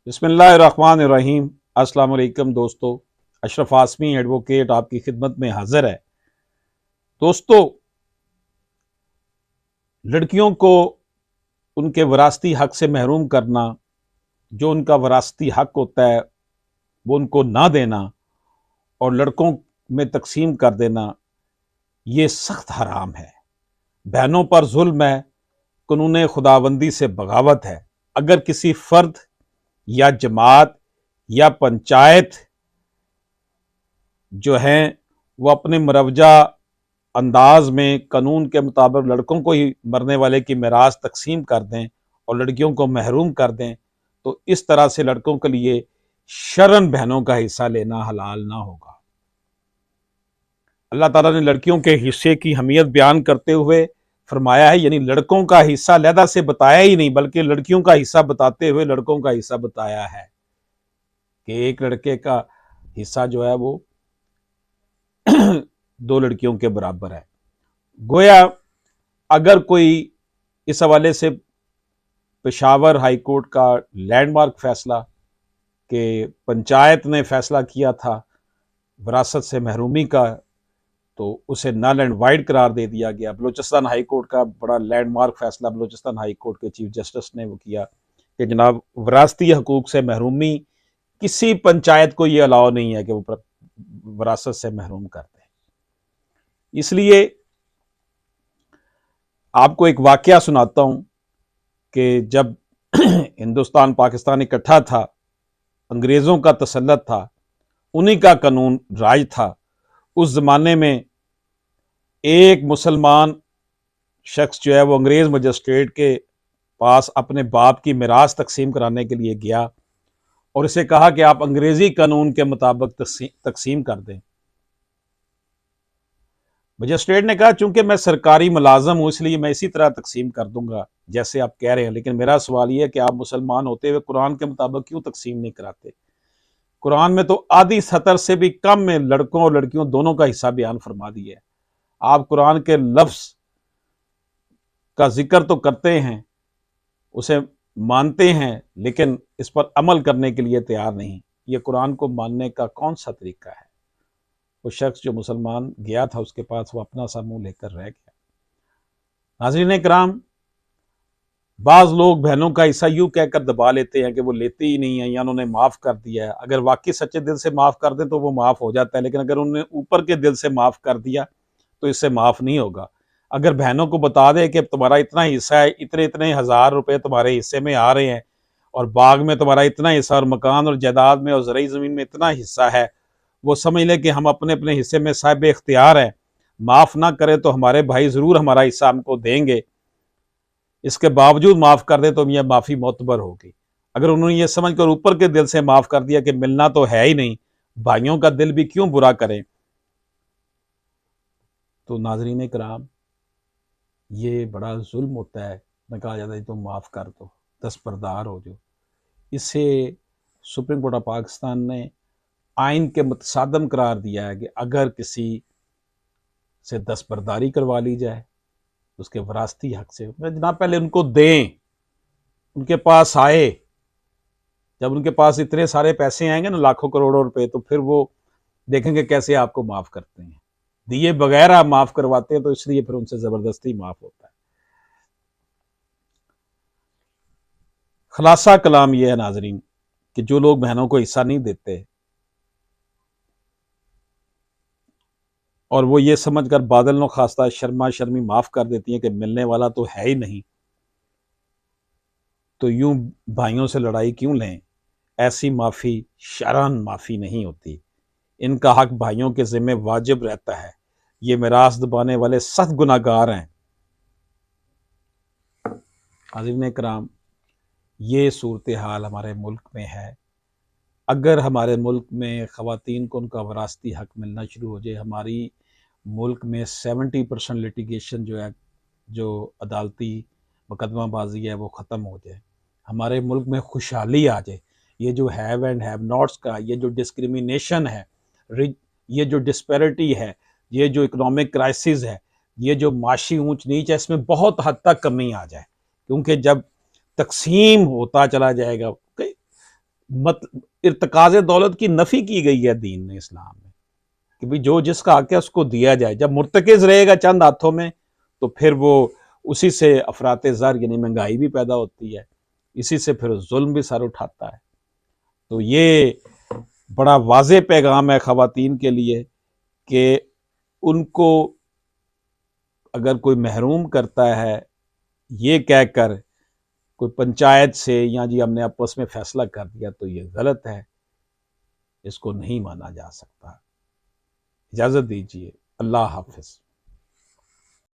बिस्मिल्लाहिर्रहमानिर्रहीम। अस्सलाम वालेकुम दोस्तों, अशरफ आसमी एडवोकेट आपकी खिदमत में हाजिर है। दोस्तों, लड़कियों को उनके विरासती हक से महरूम करना, जो उनका विरासती हक होता है वो उनको ना देना और लड़कों में तकसीम कर देना, ये सख्त हराम है। बहनों पर जुल्म है, कानून खुदाबंदी से बगावत है। अगर किसी फर्द या जमात या पंचायत जो हैं वो अपने मुरवजा अंदाज में कानून के मुताबिक लड़कों को ही मरने वाले की मिरास तकसीम कर दें और लड़कियों को महरूम कर दें, तो इस तरह से लड़कों के लिए शरन बहनों का हिस्सा लेना हलाल ना होगा। अल्लाह ताला ने लड़कियों के हिस्से की अहमियत बयान करते हुए फरमाया है, यानी लड़कों का हिस्सा अलहदा से बताया ही नहीं बल्कि लड़कियों का हिस्सा बताते हुए लड़कों का हिस्सा बताया है कि एक लड़के का हिस्सा जो है वो दो लड़कियों के बराबर है। गोया अगर कोई इस हवाले से पेशावर हाई कोर्ट का लैंडमार्क फैसला कि पंचायत ने फैसला किया था विरासत से महरूमी का, तो उसे नल एंड वाइड करार दे दिया गया। बलूचिस्तान हाई कोर्ट का बड़ा लैंडमार्क फैसला बलूचिस्तान हाई कोर्ट के चीफ जस्टिस ने वो किया कि जनाब विरासती हकूक से महरूमी किसी पंचायत को ये अलाउ नहीं है कि वो विरासत से महरूम कर दे। इसलिए आपको एक वाकया सुनाता हूं कि जब हिंदुस्तान पाकिस्तान इकट्ठा था, अंग्रेज़ों का तसल्लुत था, उन्हीं का कानून राज था। उस ज़माने में एक मुसलमान शख्स जो है वो अंग्रेज़ मजिस्ट्रेट के पास अपने बाप की मिरास तकसीम कराने के लिए गया और इसे कहा कि आप अंग्रेज़ी कानून के मुताबिक तकसीम कर दें। मजिस्ट्रेट ने कहा चूंकि मैं सरकारी मुलाजम हूं इसलिए मैं इसी तरह तकसीम कर दूंगा जैसे आप कह रहे हैं, लेकिन मेरा सवाल यह है कि आप मुसलमान होते हुए कुरान के मुताबिक क्यों तकसीम नहीं कराते? कुरान में तो आधी सतर से भी कम में लड़कों और लड़कियों दोनों का हिस्सा बयान फरमा दिया है। आप कुरान के लफ्ज का जिक्र तो करते हैं, उसे मानते हैं, लेकिन इस पर अमल करने के लिए तैयार नहीं। ये कुरान को मानने का कौन सा तरीका है? वो शख्स जो मुसलमान गया था उसके पास वो अपना सा मुंह लेकर रह गया। नाज़रीन कराम, बाज लोग बहनों का हिस्सा यूं कहकर दबा लेते हैं कि वो लेते ही नहीं है या उन्होंने माफ़ कर दिया है। अगर वाकई सच्चे दिल से माफ़ कर दें तो वो माफ़ हो जाता है, लेकिन अगर उन्होंने ऊपर के दिल से माफ़ कर दिया तो इससे माफ़ नहीं होगा। अगर बहनों को बता दे कि तुम्हारा इतना हिस्सा है, इतने इतने हज़ार रुपये तुम्हारे हिस्से में आ रहे हैं और बाग में तुम्हारा इतना हिस्सा और मकान और जायदाद में और ज़रूरी ज़मीन में इतना हिस्सा है, वो समझ लें कि हम अपने अपने हिस्से में साहिब इख्तियार हैं, माफ़ ना करें तो हमारे भाई ज़रूर हमारा हिस्सा हमको देंगे, इसके बावजूद माफ़ कर दें तो यह माफ़ी मोतबर होगी। अगर उन्होंने ये समझ कर ऊपर के दिल से माफ़ कर दिया कि मिलना तो है ही नहीं, भाइयों का दिल भी क्यों बुरा करें, तो नाज़रीन कराम ये बड़ा जुल्म होता है। मैं कहा जाता है तुम माफ़ कर दो, दस्तबरदार हो जाओ। इसे सुप्रीम कोर्ट ऑफ पाकिस्तान ने आइन के मुतसादम करार दिया है कि अगर किसी से दस्तबरदारी करवा ली जाए उसके विरासती हक से, जनाब पहले उनको दें, उनके पास आए। जब उनके पास इतने सारे पैसे आएंगे ना, लाखों करोड़ों रुपए, तो फिर वो देखेंगे कैसे आपको माफ़ करते हैं। दिए बगैर आप माफ़ करवाते हैं तो इसलिए फिर उनसे ज़बरदस्ती माफ़ होता है। खुलासा कलाम यह है नाजरीन कि जो लोग बहनों को हिस्सा नहीं देते और वो ये समझकर बादल न खास्ता शर्मा शर्मी माफ़ कर देती हैं कि मिलने वाला तो है ही नहीं, तो यूं भाइयों से लड़ाई क्यों लें? ऐसी माफ़ी शरअन माफ़ी नहीं होती। इनका हक भाइयों के ज़िम्मे वाजिब रहता है। ये मिरास दबाने वाले सख्त गुनाहगार हैं। नाज़रीन कराम, ये सूरत हाल हमारे मुल्क में है। अगर हमारे मुल्क में ख़वातीन को उनका विरासती हक मिलना शुरू हो जाए, हमारी मुल्क में 70% लिटिगेशन जो है, जो अदालती मुकदमाबाजी है, वो ख़त्म हो जाए, हमारे मुल्क में खुशहाली आ जाए। ये जो हैव एंड हैव नॉट्स का, ये जो डिस्क्रिमिनेशन है, ये जो डिस्पैरिटी है, ये जो इकोनॉमिक क्राइसिस है, ये जो माशी ऊंच नीच है, इसमें बहुत हद तक कमी आ जाए। क्योंकि जब तकसीम होता चला जाएगा, मत इर्तिकाज दौलत की नफ़ी की गई है दीन ने, इस्लाम में, कि भाई जो जिसका हक है उसको दिया जाए। जब मुर्तकिज रहेगा चंद हाथों में तो फिर वो उसी से अफराते ज़र यानी महंगाई भी पैदा होती है, इसी से फिर जुल्म भी सर उठाता है। तो ये बड़ा वाज़े पैगाम है ख़वातीन के लिए कि उनको अगर कोई महरूम करता है ये कहकर कोई पंचायत से, या जी हमने आपस में फैसला कर दिया, तो ये गलत है, इसको नहीं माना जा सकता। इजाज़त दीजिए। अल्लाह हाफ़िज़।